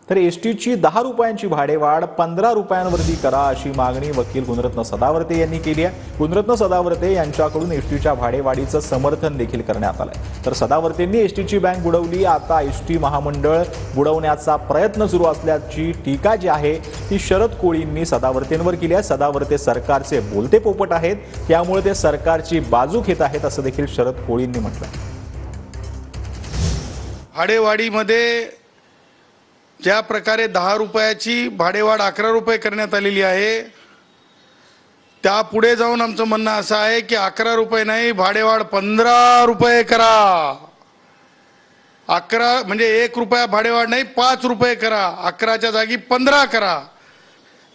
तर एसटीची 10 रुपयांची भाडेवाढ 15 रुपयांवरती करा अशी मागणी वकील गुणरत्न सदावर्ते यांनी केली आहे। गुणरत्न सदावर्ते यांच्याकडून एसटीच्या भाडेवाढीचं समर्थन देखील करण्यात आलंय। तर सदावर्तेंनी एसटीची बँक बुडवली, आता एसटी महामंडळ बुडवण्याचा प्रयत्न सुरू असल्याची टीका जी आहे ती शरद कोळींनी सदावर्तेंवर केली आहे। सदावर्ते सरकारचे बोलते पोपट आहेत, त्यामुळे ते सरकारची बाजू घेत आहेत असं देखील शरद कोळींनी म्हटलं। भाडेवाढीमध्ये ज्या प्रकारे 10 रुपयाची भाडेवाढ 11 रुपये करण्यात आलेली आहे, त्या पुढे जाऊन आमचं म्हणणं असं आहे की 11 रुपये नाही, भाडेवाढ 15 रुपये करा। 11 म्हणजे 1 रुपया भाडेवाढ नाही, 5 रुपये करा, 11च्या जागी 15 करा।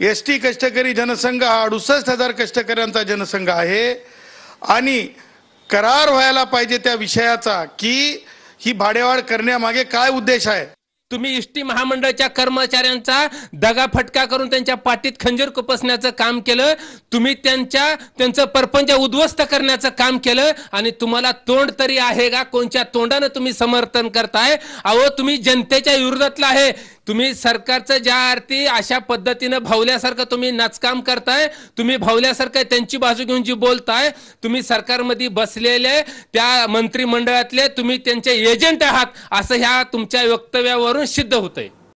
एसटी कष्टकरी जनसंघ हा 68,000 कष्टकऱ्यांचा जनसंघ आहे आणि करार व्हायला पाहिजे त्या विषयाचा की ही भाडेवाढ करण्यामागे काय उद्देश आहे। तुम्ही एसटी महामंडळाच्या कर्मचाऱ्यांचा दगाफटका करून त्यांच्या पाठीत खंजीर खुपसण्याचं काम केलं, तुम्ही त्यांचं परपंच उद्ध्वस्त करण्याचं काम केलं आणि तुम्हाला तोंड तरी आहे का? कोणत्या तोंडानं तुम्ही समर्थन करताय? अहो तुम्ही जनतेच्या विरोधातला आहे। तुम्ही सरकारचं ज्या अर्थी अशा पद्धतीनं भावल्यासारखं तुम्ही नाचकाम करताय, तुम्ही भावल्यासारखं त्यांची बाजू घेऊन जी बोलताय, तुम्ही सरकारमध्ये बसलेले त्या मंत्रिमंडळातले तुम्ही त्यांचे एजंट आहात असं ह्या तुमच्या वक्तव्यावरून सिद्ध होतंय।